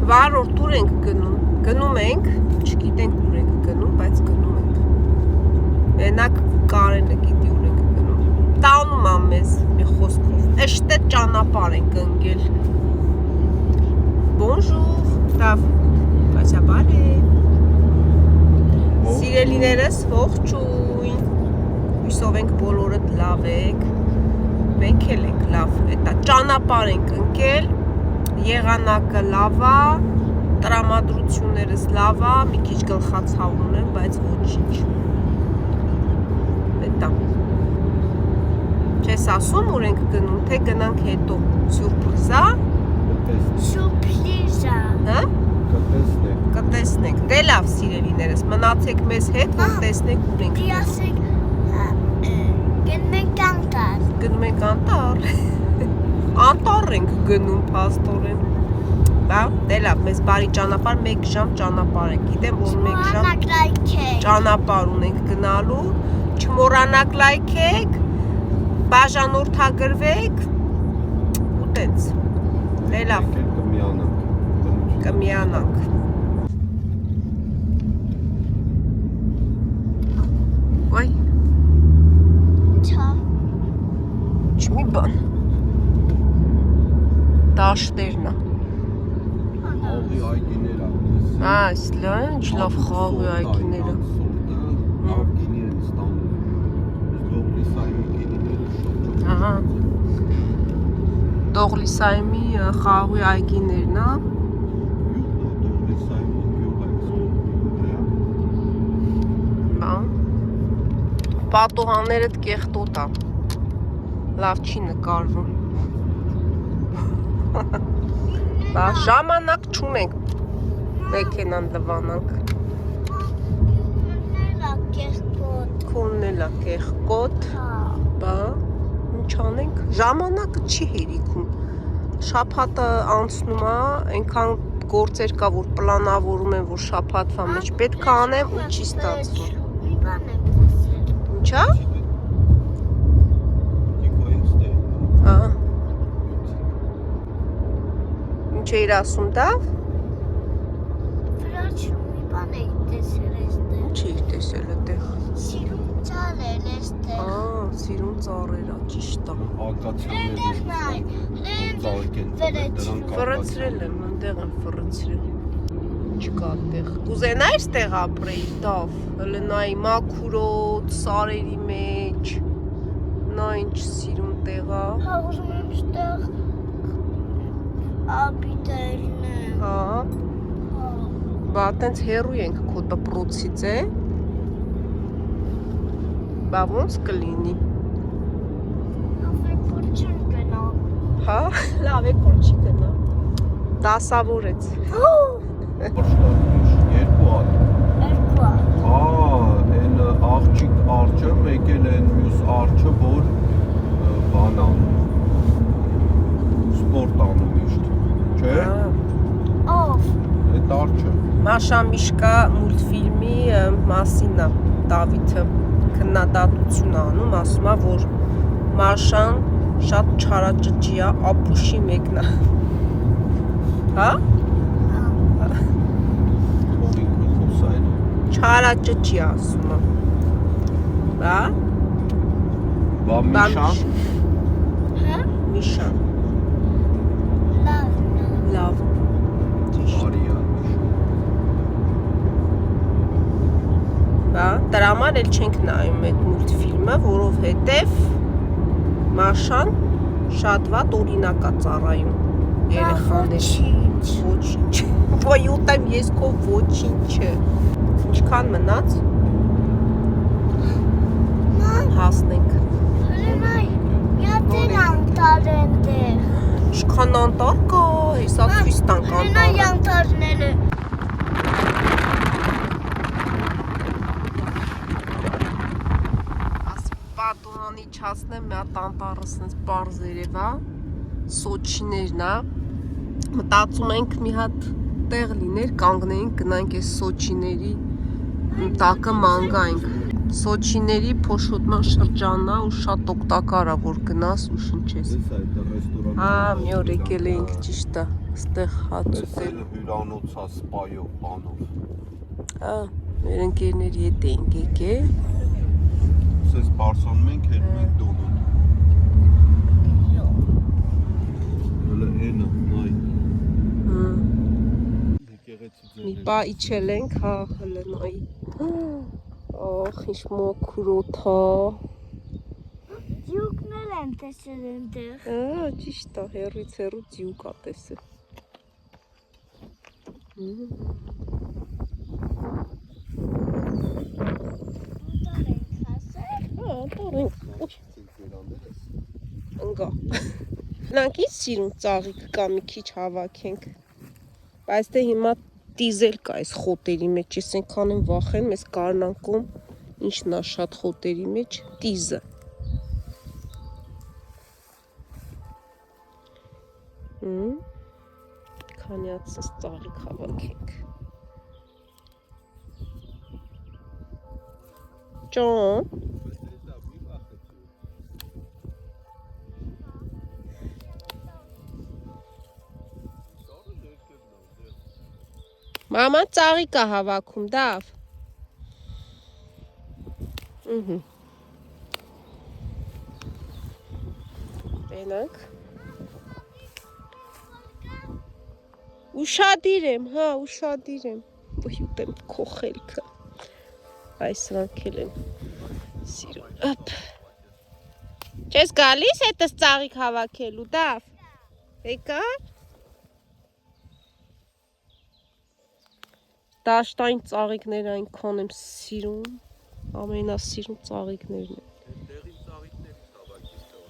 Վարորդ ուր ենք գնում։ Գնում ենք, չգիտենք ուր ենք գնում, բայց գնում ենք։ Մենակ Կարենը գիտի ուր ենք գնում։ Տանում ա մեզ մի խոսքով։ Էշտե ճանապարհ ենք ընկել։ Bonjour, լավ, բացաբարի։ Սիրելիներս ողջույն։ Հույսով ենք բոլորդ լավ եք։ Մենք էլ ենք լավ։ Էտա ճանապարհ ենք ընկել։ Եղանակը լավ է, տրամադրություններս լավ է, մի քիչ գլխացավ ունեմ, բայց ոչինչ։ Էտա։ Չես ասում ուր ենք գնում, թե գնանք հետո։ Սյուրպրիզ է։ Սուրպրիզ է։ Հա? Կտեսնենք։ Դե լավ, սիրելիներս, մնացեք մեզ հետ, որ տեսնեք ուր ենք գնում։ Դիասեք գնում ենք անտառ։ Գնում ենք անտառ։ Անտառ ենք գնում, փաստորեն։ Բա, դե լավ, մեզ բարի ճանապարհ, 1 ժամ ճանապարհ ենք։ Գիտեմ, որ 1 ժամ ճանապարհ ունենք գնալու։ Չմոռանաք լայքեք, բաժանորդագրվեք ու տենց։ Դե լավ, կմիանանք։ Ոայ։ Չա։ Չմի բան։ Դաշտերն է։ Խաղի այգիներ ա։ Այս լավ, լավ խաղի այգիները։ Լավ գինի են ստանում։ Դողլիսայմի գինիները շոտ։ Ահա։ Դողլիսայմի խաղի այգիներն է։ Դողլիսայմի Բան։ Պատուհաններդ կեղտոտ է։ Լավ չի նկարվում։ Բա ժամանակ չունենք մեքենան լվանանք։ Քոնն էլ է կեղկոտ։ Բա ինչ անենք։ Ժամանակը չի հերիքում։ Շաբաթը անցնում է, այնքան գործեր կա, որ պլանավորում եմ, որ շաբաթվա մեջ պետք է անեմ ու չի ստացվում։ Ինչա՞։ Ահա։ Ինչ էիր ասում դա։ Վրաչում մի բան էի տեսել էստեղ։ Ինչ էիր տեսել այդտեղ։ Սիրուն ծառեր էստեղ։ Սիրուն ծառեր է, ճիշտ է։ Ֆռցրել եմ, այնտեղ եմ ֆռցրել։ Չկա այդտեղ։ Կուզենա այստեղ ապրեի, դավ։ Հələ նայի մաքուրոտ, սարերի մեջ։ Նա ինչ սիրուն տեղ է։ Հա, ուզում եմ ստեղ ապիտերն է։ Հա։ Բա տենց հեռու ենք քո դպրոցից է։ Բա ոնց կլինի։ Լավ է, որ չեն գնա։ Հա, լավ է, որ չի գնա։ Դասավորեց։ Երկու հատ։ Երկու է։ Հա, այն աղջիկ արջը, մեկ էլ այն մյուս արջը, որ բան անում։ Սպորտ անում միշտ։ Չէ՞։ Ով։ Այդ արջը։ Մաշա Միշկա մուլտֆիլմի մասին է Դավիթը քննադատություն անում, ասում է, որ Մաշան շատ չարաճճի է, ապուշի մեկն է։ Հա? Չարաճճի ասում է։ Բա? Բա Միշան։ Հա։ Միշան։ Լավ։ Լավ։ Բարի է։ Բա, դրա համար էլ չենք նայում այդ մուլտֆիլմը, որովհետև Մաշան շատ վատ օրինակ է ծառայում երեխաներին։ Ոչինչ։ Ոյ ուտեմ ես քո ոչինչը։ Ինչքան մնաց։ Հասնենք։ Հələ նայ, անտառ ընդեղ։ Ինչքան անտառ կա, հեսա ցույց տանք Հələ նայ անտառը։ անտառները։ Պատուհանի չասնեմ, մի հատ անտառը սենց պարզ երևա, Սոչիներն է, մտածում ենք մի հատ տեղ լիներ, կանգնեինք, գնանք այս Սոչիների տակը մանգայինք։ Սոչիների փոշոտման շրջանն է ու շատ օգտակար է, որ գնաս ու շնչես։ Հա, մի օր եկել էինք, ճիշտ է, Ստեղ հաց Էսել հյուրանոցա սպայով բանով։ Հա, մեր ընկերների հետ էինք եկել։ Սես բարսանում ենք, հելում ենք դոնոտ։ Հələ էնը, նայ։ Եկեղեցի ձեր Մի պա իջել ենք, հա, հələ նայ։ Ախ, ինչ մաքուր օդա։ Ձյուկներ են տեսել այնտեղ։ Հա, ճիշտ է, հեռուց հեռու ձյուկ ա տեսել։ Ուտար ենք հասել։ Հա, տարենք։ Ընկա։ Նրանք ինչ սիրուն ծաղիկ կա մի քիչ հավաքենք։ Բայց դե հիմա դիզել կա այս խոտերի մեջ, ես այնքան եմ վախենում, այս կարնանկում ինչն ա շատ խոտերի մեջ, դիզը։ Քանյացս ծաղիկ հավաքենք։ Ջան։ Մաման ծաղիկ ա հավաքում, դավ։ Տենանք։ Ուշադիր եմ, հա, ուշադիր եմ։ Ոյ ուտեմ քո խելքը։ Այս սրանք էլ են սիրում։ Ապ։ Չես գալիս հետս ծաղիկ հավաքելու, դավ։ Եկա։ Դաշտային ծաղիկներ այնքան եմ սիրում, ամենասիրուն ծաղիկներն են։ Տեղին ծաղիկներից հավաքից տող։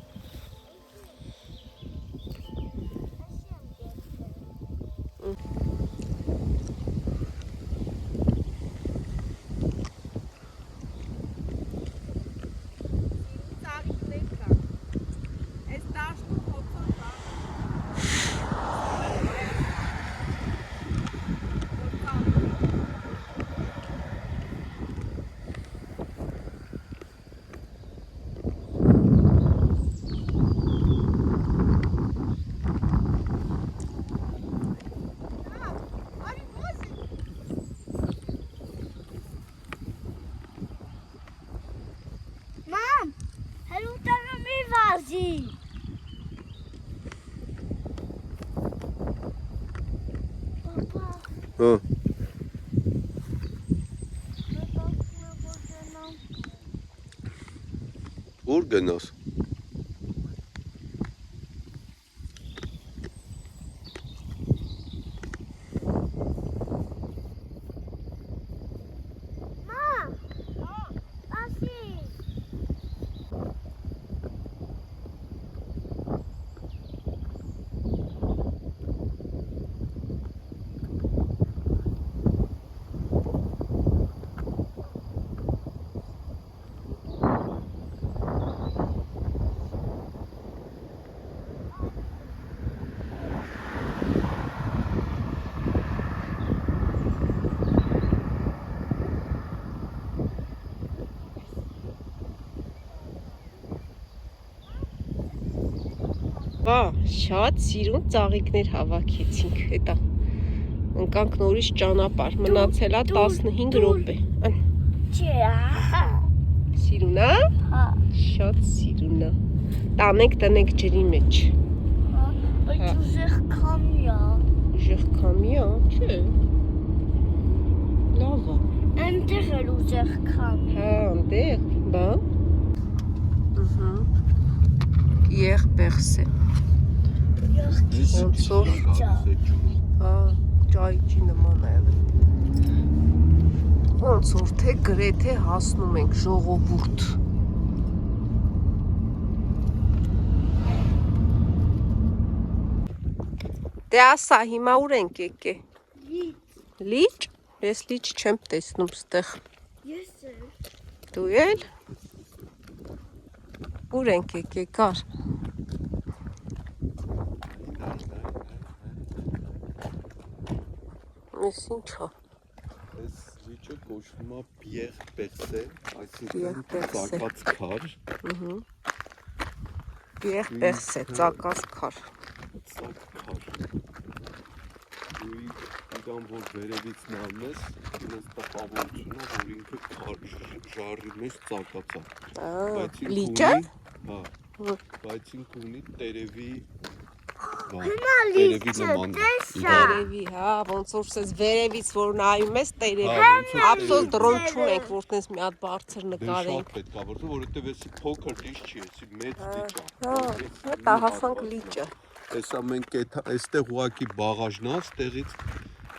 Ծաղիկներ կա։ Այս դաշտում հոգով կա։ Մամ, հələ ուտանը մի վազի։ Պապա, Հա, ուր գնաս։ Մամ, ասի։ Բա, շատ սիրուն ծաղիկներ հավաքեցինք, հետա։ Ընկանք նորից ճանապարհ, մնացել ա 15 րոպե։ Չէ, Սիրուն ա։ հա, Շատ սիրուն ա։ Տանենք տնենք ջրի մեջ։ բայց ուժեղ քամիա։ Ուժեղ քամի ա, չէ։ Լավ ա։ Այնտեղ էլ ուժեղ քամի։ Հա, այնտեղ, բա։ Եղ պերսե։ Ոնց որ հա, ճայճի նման ա եղել։ Ոնց որ թե գրեթե հասնում ենք ժողովուրդ։ Դե ասա, հիմա ուր ենք եկել։ Լիճ։ Ես լիճ չեմ տեսնում ստեղ։ Ես էլ։ Դու էլ։ Ուր ենք եկել, կար։ Ես ինչ ա։ Այս լիճը կոչվում է Պիեր Պերսե, Պիեր այսինքն Պերսե։ ծակած քար, Եղ պերսե, ծակած քար։ ծակ քար։ կամ որ վերևից նայում ես, ինձ տպավորություն է, որ ինքը ժարի մեջ ծակացա։ Լիճը։ Հա։ Բայց ինքը ունի տերևի Հիմա լիճը տեսա։ Տերևի, հա, ոնց որ ասես վերևից որ նայում ես տերևի։ Ափսոս դրոն չունենք, որ տես մի հատ բարձր նկարենք։ Շատ պետք է որտեղ որովհետև էսի փոքր լիճ չի, էսի մեծ լիճ է։ Դա հասանք լիճը։ Հեսա մենք այստեղ ուղակի բաղաժն է, այստեղից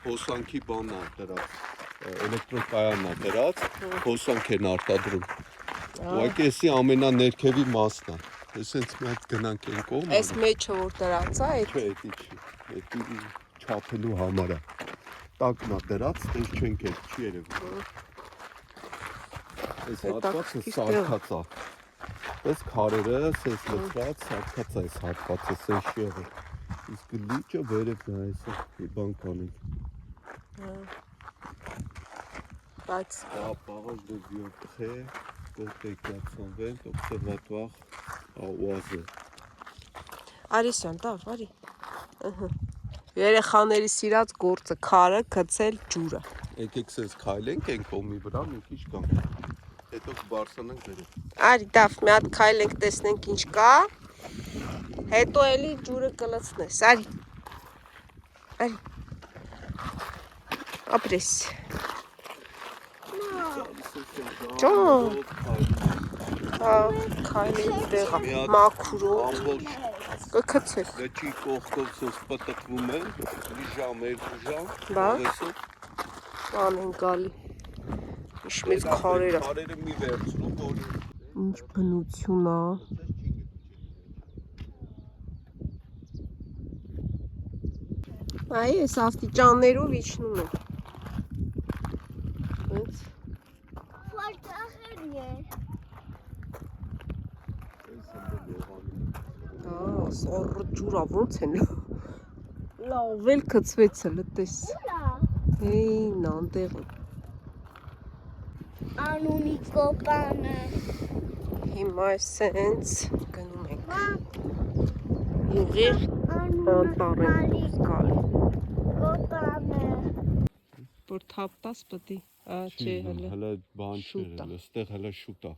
հոսանքի բանն է դրած, էլեկտրոկայանն է դրած, հոսանք են արտադրում։ Ուղակի էսի ամենաներքևի մասն է։ Ես հենց մի հատ գնանք են կողմ։ Այս մեջը որ դրած է, այդ Չէ, էդի չի։ Էդի չափելու համար է։ Տակն է դրած, դες չենք էլ, չի երևում։ Այս հատվածը սարքած է։ Այս քարերը, այս լցրած, սարքած է այս հատվածը, սենց չի եղել։ Իսկ լիճը վերև նա այսը մի բան կանենք։ բայց Պաղաž de Vieux-Pré, côté 420, observatoire à Oiseux։ Արիսյան, տավ, արի։ Երեխաների սիրած գործը, քարը, գցել ջուրը։ Եկեք սենց քայլենք են կողմի վրա, մի քիչ կանք։ Հետո կբարձրանանք վերև։ Արի, դավ, մի հատ քայլենք տեսնենք ինչ կա։ Հետո էլի ջուրը կլցնես, արի։ Արի։ Ապրես։ Ջան։ Հա, քայլենք տեղա, մաքուրով։ Ամբողջ Կգցես։ լճի կողքով սենց պտտվում են, մի ժամ, երկու ժամ, Բա։ ովեսով։ Բան են գալի։ Ինչ մեծ քարերը։ Քարերը մի վերցնում, որ Ինչ բնություն է։ Այ այս աստիճաններով իջնում են։ Հենց Որտեղ է։ սառը ջուրա ոնց են։ Լավ էլ գցվեց հələ տես։ Հեյն անտեղը։ Անունի կոպանը։ Հիմա սենց գնում ենք։ Ուղիղ անտառենք գալի։ Կոպանը։ Որ թափտաս պետք է։ Չէ, հələ։ հələ բան չէ, շուտ է։ հələ ստեղ հələ շուտ է։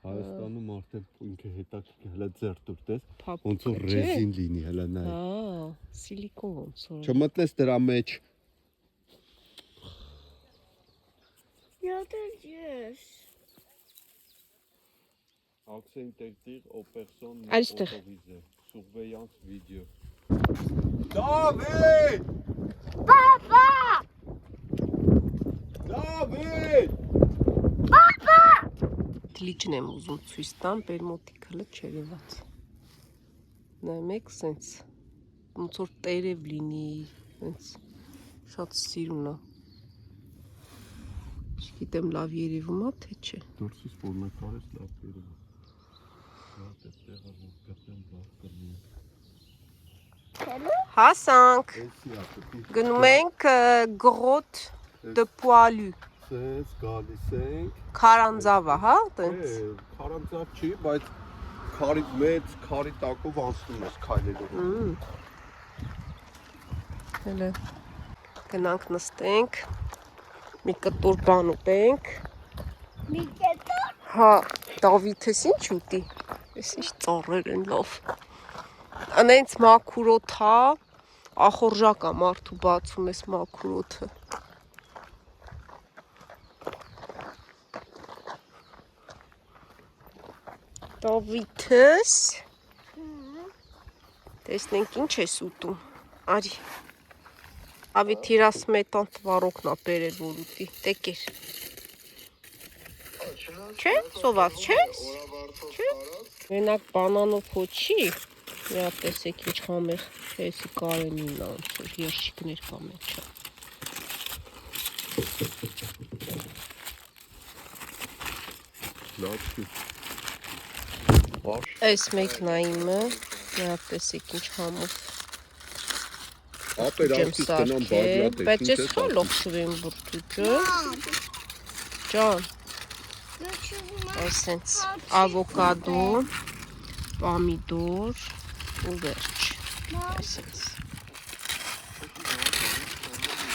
Հայաստանում արդեն ինքը հետաքրքիր հələ ձեռ դուր տես, ոնց որ ռեզին լինի հələ նայ։ Հա, սիլիկոն ոնց որ։ Չմտնես դրա մեջ։ Յոթերես։ Accès interdire aux personnes non Այստեղ։ autorisées. Surveillance vidéo. David! Պապա։ David! Լիճն եմ ուզում ցույց տամ, բերմոտիկ հələ չերևաց։ Նայեք սենց ոնց որ տերև լինի, սենց շատ սիրուն է։ Չգիտեմ լավ երևում է թե չէ։ Դուրսից որմեկարես լավ երևում։ Շատ է տեղը որ գտնեմ լավ կլինի։ Հասանք։ Էսի է պետք է։ Գնում ենք Grotte de Poilu։ Սենց գալիս ենք։ Քարանձավը, հա, տենց։ Քարանձավ չի, բայց քարի մեծ քարի տակով անցնում ես քայլելով։ Հələ գնանք նստենք։ Մի կտոր բան ուտենք։ Մի կետոր։ Հա, Դավիթս ինչ ուտի։ Էս ինչ ծառեր են լավ։ Անենց մաքուրոտ հա, ախորժակ է մարդու բացում էս մաքուրոթը։ Դավիթս։ Տեսնենք ինչ ես ուտում։ Արի։ Ավի թիրաս մետան տվարոքն է բերել որ ուտի։ Տեկեր։ Չէ, սոված չես։ Չէ։ Մենակ բանանով հո չի։ Մի հատ տեսեք ինչ համեղ, էսի կարենին է, ոնց որ երշիկներ կա մեջը։ Լավ չի։ Բարշ։ Այս մեկն է իմը, մի հատ տեսեք ինչ համով։ Ապեր արդից տնամ բագլատ եք։ Բայց ես խալող շվեմ բուրտուջը։ Ջան, այսենց ավոկադո, պամիդոր ու վերջ։ Այսենց։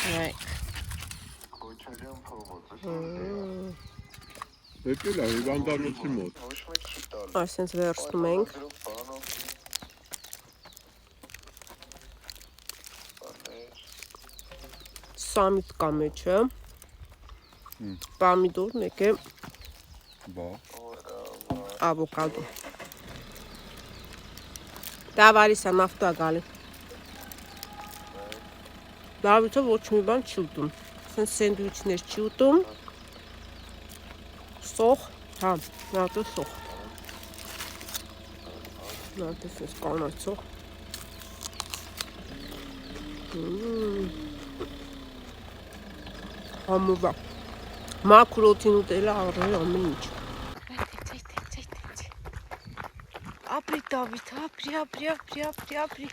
Նայեք։ Եկել է հիվանդանոցի մոտ։ Այսինքն վերցնում ենք։ Սամիտ կա մեջը։ Պամիդոր, մեկ է Բա։ ավոկադո։ Դա վարիսա նավտա գալի։ Դավիթը ոչ մի բան չի ուտում։ Սենց սենդվիչներ չի ուտում։ Սոխ, հա, նատը սոխ։ Նատը սենց կանացող։ Համովա։ Մաքուր օդին ուտելը առել ամեն ինչ։ Ապրի Դավիթ, ապրի։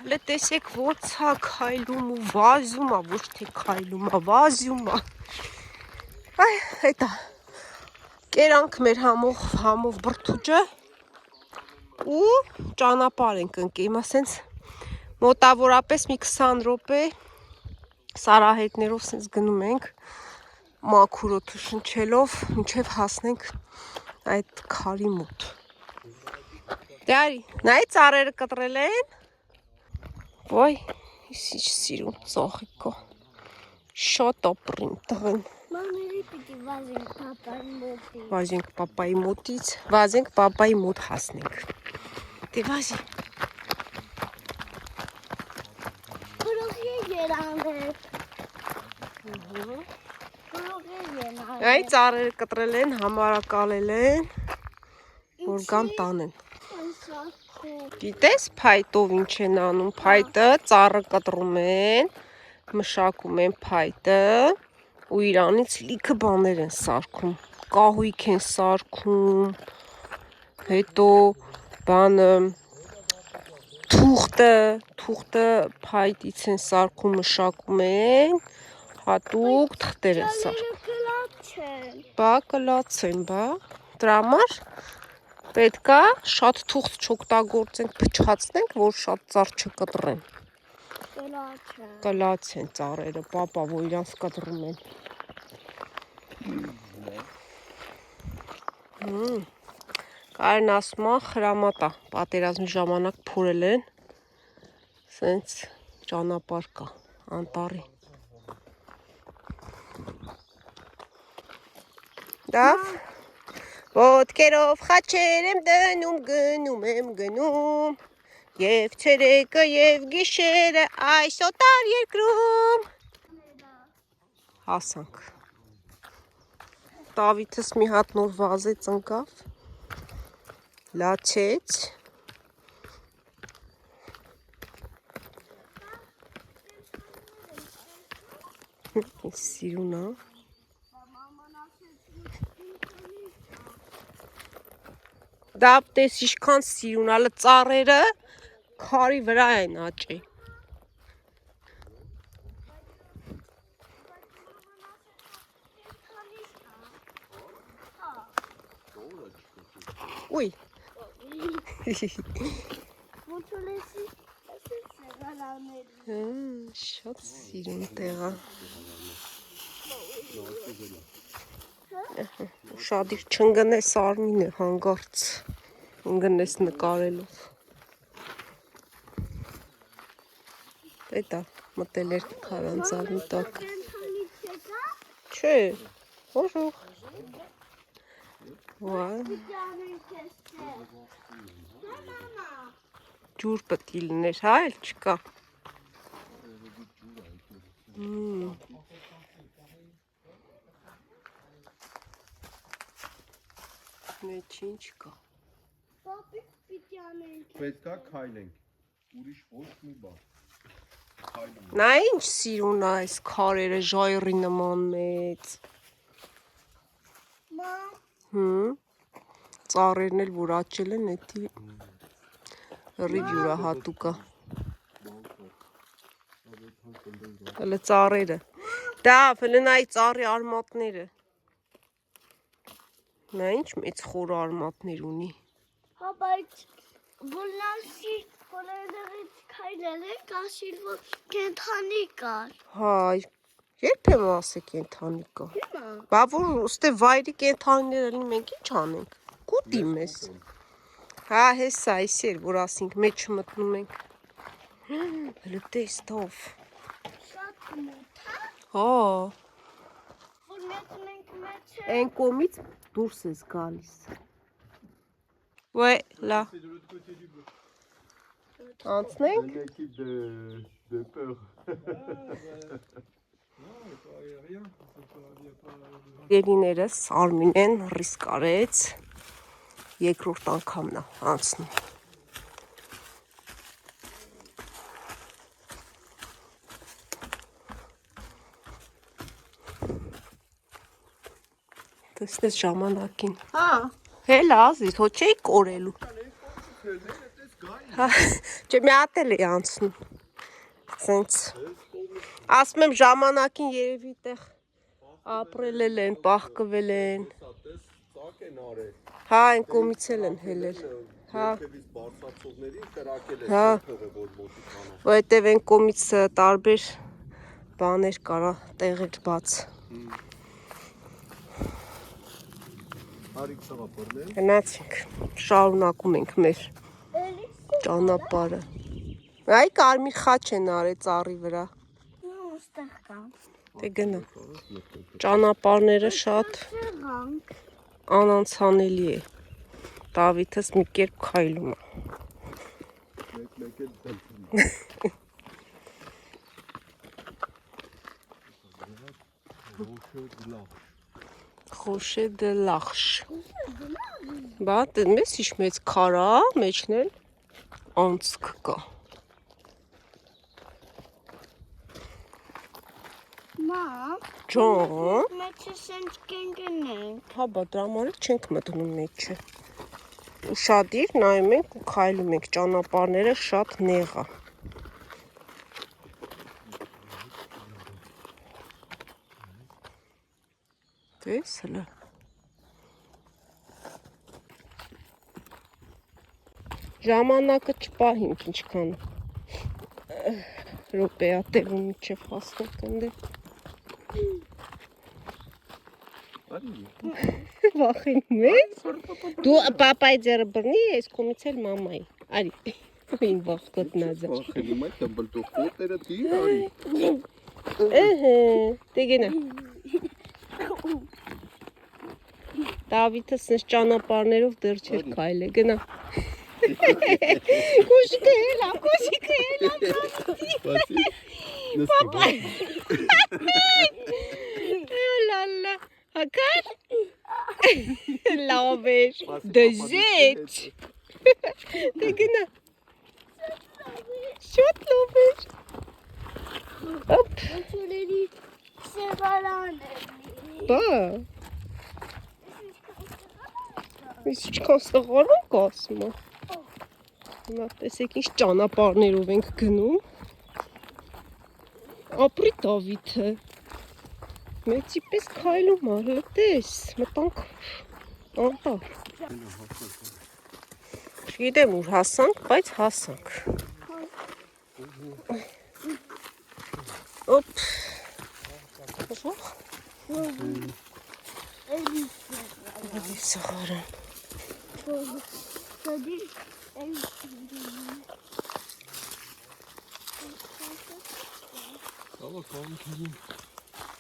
Լե տեսեք ոնց է քայլում ու վազում է, ոչ թե քայլում է, վազում է։ Այ, հետա։ Կերանք մեր համով բրդուճը ու ճանապարհ ենք ընկել, ասենց մոտավորապես մի 20 րոպե սարահետներով սենց գնում ենք մաքուր օդը շնչելով, մինչև հասնենք այդ քարի մոտ։ Դարի, նայ ծառերը կտրել են։ Ոյ, ինչ սիրում ծաղիկը։ Շատ ապրին տղեն։ Մամերի պիտի վազենք պապայի մոտից։ Վազենք պապայի մոտից, վազենք պապայի մոտ հասնենք։ Դե վազի։ Գրողի երաներ։ Գրողի երաներ։ Այ ծառերը կտրել են, համարակալել են, որ գան տանեն։ Գիտես փայտով ինչ են անում, փայտը ծառը կտրում են, մշակում են փայտը ու իրանից լիքը բաներ են սարքում, կահույք են սարքում, հետո բանը թուղթը փայտից են սարքում, մշակում են, հատուկ թղթեր են սարքում։ Բա կլացեն, բա դրա համար պետք է շատ թուղթ չօգտագործենք, փչացնենք, որ շատ ծառ չկտրեն։ Կլացեն ծառերը, պապա, որ իրանց կտրում են։ Կարեն ասում է խրամատա, պատերազմի ժամանակ փորել են, սենց ճանապարհ կա, անտառի։ Դավ, ոտքերով խաչեր եմ դնում, գնում, և ցերեկը և գիշերը այս օտար երկրում։ Հասանք։ Դավիթս մի հատ նոր վազեց ընկավ, լացեց։ Սիրուն է։ Դա տես ինչքան սիրուն է, ծառերը քարի վրա են աճի։ Ուй։ Շատ սիրուն տեղ է։ Շադիր չընկնես Արմինը հանգարց, ընկնես նկարելով։ Էտա մտել էր քարանձավի տակ։ Չէ, հոժող։ Ջուր պետք է լիներ, հա, էլ չկա։ Մեջ ինչ կա։ Պետք է քայլենք, ուրիշ ոչ մի բան։ Նա ինչ սիրուն է այս քարերը ժայռի նման մեծ։ Ծառերն էլ որ աճել են, էդի ռիվ յուրահատուկ է։ Հələ ծառերը։ Դա, հələ նայ ծառի արմատները։ Նա ինչ մեծ խոր արմատներ ունի։ Հա, բայց բոլնասի Բոլորներից քայլել է, ասիլ որ կենթանի կար։ Հայ, երբ եմ ասել կենթանի կա։ Հիմա։ Բա որ ուստե վայրի կենթանիներ լինի մենք ինչ անենք։ Կուտի մեզ։ Հա, հեսա այսեր, որ ասինք մեջ մտնում ենք։ Լտես տով։ Շատ մութ է։ Հա, Որ մեծ այն կոմից դուրս ես գալիս։ Վայ, լա։ Անցնենք։ Երիներս Արմինեն ռիսկ արեց, երկրորդ անգամն է անցնում։ Տեսնես ժամանակին։ Հա, հել ազից, հո չէի կորելու։ Հա, չէ մի հատ էլ է անցնում։ Սենց ասում եմ ժամանակին երևի տեղ ապրել են, պահկվել են։ Հա, այն կոմից էլ են հելել։ Հա։ Հա։ Որտեվ այն կոմից տարբեր բաներ կարա տեղեր բաց։ Գնացինք, շարունակում ենք մեր ճանապարհը։ Այ կարմիր խաչ են արել ծառի վրա։ Ոստեղ կան։ Դե գնա։ Ճանապարհները շատ անանցանելի է։ Դավիթս մի կերպ քայլում է։ Խոշե դե լախշ։ Բա մեզ ինչ մեծ քարա, մեջն էլ անցք կա։ Մամ, Ջան, մեջը սենց կենգնենք։ հա բա դրա համար չենք մտնում մեջը։ Ուշադիր նայում ենք ու քայլում ենք, ճանապարհները շատ նեղ է։ Տես հլը։ Ժամանակը չպահինք ինչքան րոպեա տևում միջև հասնենք ընդ։ Վախենում ես։ Դու պապայի ձեռը բռնի, ես կոմից էլ մամայի։ Արի, ին վախ կոտնածը։ Վախենում եք, դմբլտով խոտերը դիր արի։ Դե գնա։ Դավիթը սենց ճանապարհներով դեռ չէր քայլել, գնա։ Կոշիկը ելա, կոշիկը ելա։ Պապա։ Լալա, հակար։ Լավ էր, դժեջ։ Դե գնա։ Շատ լավ էր։ Հոպ։ Ոցորերի սեղարան է։ Բա։ Ես ինչքան սղարում կա ասում է։ Հիմա տեսեք ինչ ճանապարհներով ենք գնում։ Ապրի Դավիթը։ Մեծի պես քայլում է, լտես, մտանք անտառ։ Չգիտեմ ուր հասանք, բայց հասանք։ Օպ։ Էլի սղարան։ Ալա կամքերին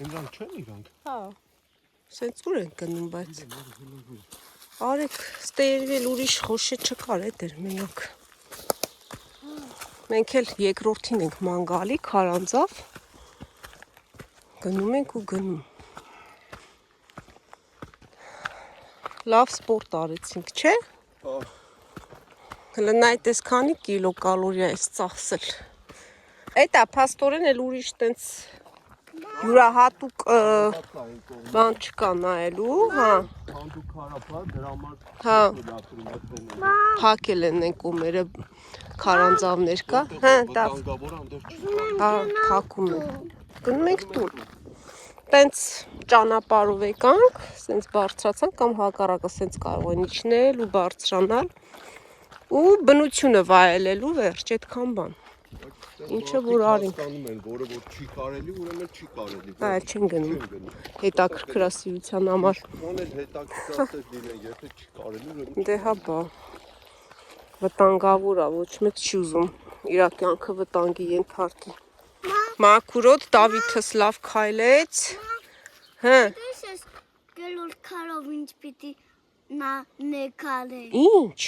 ինձան չեն իրանք։ Հա, սենց ուր են գնում, բայց արեք, ստերվել ուրիշ խոշե չկար է դեր մենակ։ Մենք էլ երկրորդին ենք մանգալի, քարանձավ, գնում ենք ու գնում։ Լավ սպորտ արեցինք, չէ։ Հլնայ տես քանի կիլոկալորիա ես ծախսել։ Էտա փաստորեն էլ ուրիշ տենց յուրահատուկ բան չկա նայելու, հա։ Հանդու քարապա դրա համար Հա, դատում փակել են են կոմերը քարանձավներ կա։ Հա, դավ։ կանգավոր անդեր չի։ Հա, փակում են։ Գնում ենք տուն։ Տենց ճանապարհով եկանք, սենց բարձրացանք կամ հակառակը սենց կարող են իջնել ու բարձրանալ։ ու բնությունը վայելելու վերջ այդքան բան։ Ինչը որ արին։ Հասկանում են, որը որ չի կարելի, ուրեմն չի կարելի։ Այլ չեն գնում։ Հետաքրքրասիրության համար։ Ոնց էլ հետաքրքրասեր լինեն, եթե չի կարելի, ուրեմն Դե հա բա։ Վտանգավոր է, ոչ մեկ չի ուզում իր կյանքը վտանգի ենթարկի։ Մաքուրոտ Դավիթս լավ քայլեց։ Հա։ This is գելուր քարով ինչ պիտի նա նեկարե։ Ինչ։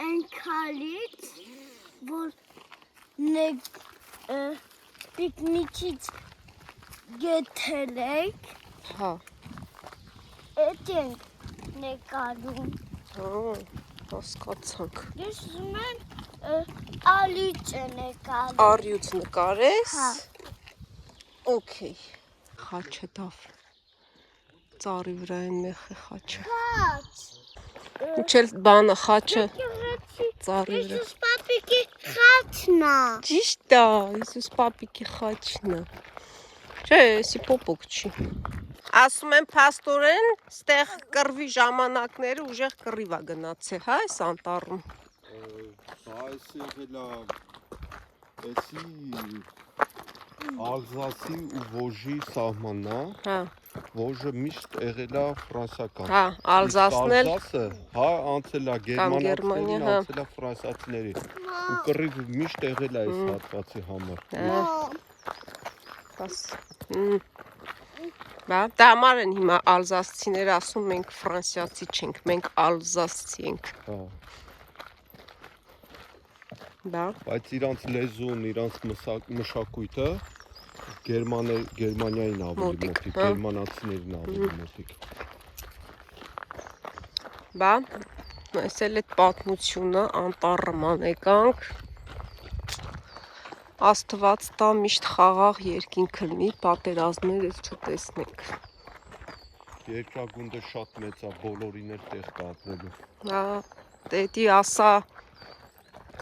Այն քարից որ պիկնիկից գետել եք, Հա։ էդ ենք նեկարում։ Հա, հասկացանք։ Ես ուզում եմ ալիճ է նեկարում։ Արյուծ նկարես։ Հա։ Okay։ Խաչը դավ։ Ծառի վրա են մեխի խաչը։ Հաց։ Ինչ էլ բանը խաչը ծառի վրա։ Ես պապիկի խաչն է։ Ճիշտ է, Հիսուս պապիկի խաչն է։ Չէ, էսի պոպոկ չի։ Ասում եմ փաստորեն, ստեղ կռվի ժամանակները ուժեղ կռիվ է գնացել, հա, այս անտառում։ Դա էս եղել է էսի Ալզասի ու Վոժի սահմանն է, Հա, Վոժը միշտ եղել է ֆրանսիական։ հա, Ալզասն էլ Ալզասը, հա, անցել է Գերմանիա, գերմանացիներին, հա։ անցել է ֆրանսիացիների։ Ու կռիվ միշտ եղել է այս հատվածի համար։ Բաս։ Բա, դա համար են հիմա ալզասցիները ասում մենք ֆրանսիացի չենք, մենք ալզասցի ենք։ Հա, Բա, բայց իրանց լեզուն, իրանց մշակույթը Գերմանիային ավելի Մոտիկ, մոտիկ, հա։ գերմանացիներին ավելի մոտիկ։ բա, այս էլ այդ պատմությունը անտառը մանեկանք։ Աստված տա միշտ խաղաղ երկինք լինի, պատերազմներ ես չտեսնենք։ Երկրագունդը շատ մեծ է, բոլորին էլ տեղ կա ապրելու։ Հա, դետի ասա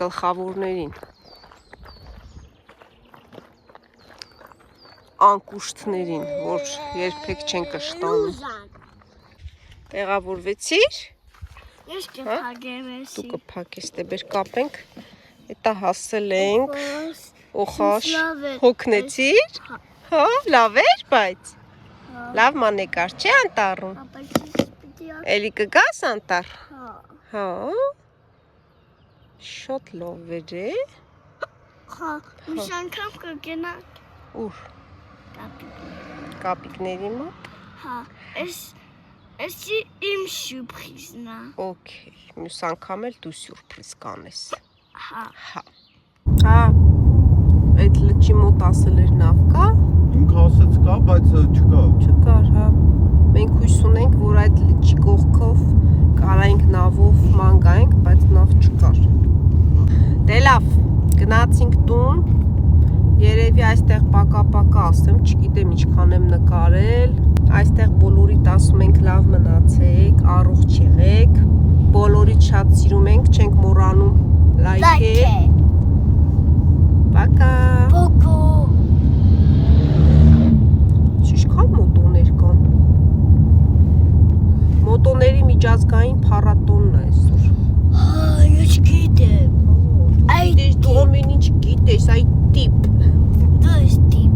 գլխավորներին։ Անկուշտներին, որ երբեք չեն կշտանում։ Լուզան։ Տեղավորվեցիր։ Ես կփակեմ էսի։ Դու կփակես, դե բեր կապենք։ Էտա հասել ենք։ Օխաշ հոգնեցիր։ Հա, լավ էր, բայց լավ մանեկար չէ անտառում։ Էլի կգաս անտառ։ Հա։ Շատ լավ էր է։ Հա, միշտ անգամ կգնա Ուր, կապիկ։ կապիկների մոտ։ Հա, էսի իմ սուրպրիզն է։ Okay, մյուս անգամ էլ դու սյուրպրիզ կանես։ Հա։ Հա։ Հա։ Այդ լճի մոտ ասել էր նավ կա։ Ինքը ասեց կա, բայց չկա։ Չկար, հա։ Մենք հույս ունենք, որ այդ լճի կողքով կարայինք նավով ման գայինք, բայց նավ չկար։ Դե լավ, գնացինք տուն։ Երևի այստեղ պակա-պակա ասեմ, չգիտեմ ինչքան եմ նկարել։ Այստեղ բոլորիդ ասում ենք լավ մնացեք, առողջ եղեք։ Բոլորիդ շատ սիրում ենք, չենք մոռանում լայքել։ Պակա։ Պոկո։ Ինչքան մոտոներ կան։ Մոտոների միջազգային փառատոնն է այսօր։ Հա, ես գիտեմ։ Այդ դու ամեն ինչ գիտես, այդ տիպ։ դու ես տիպ։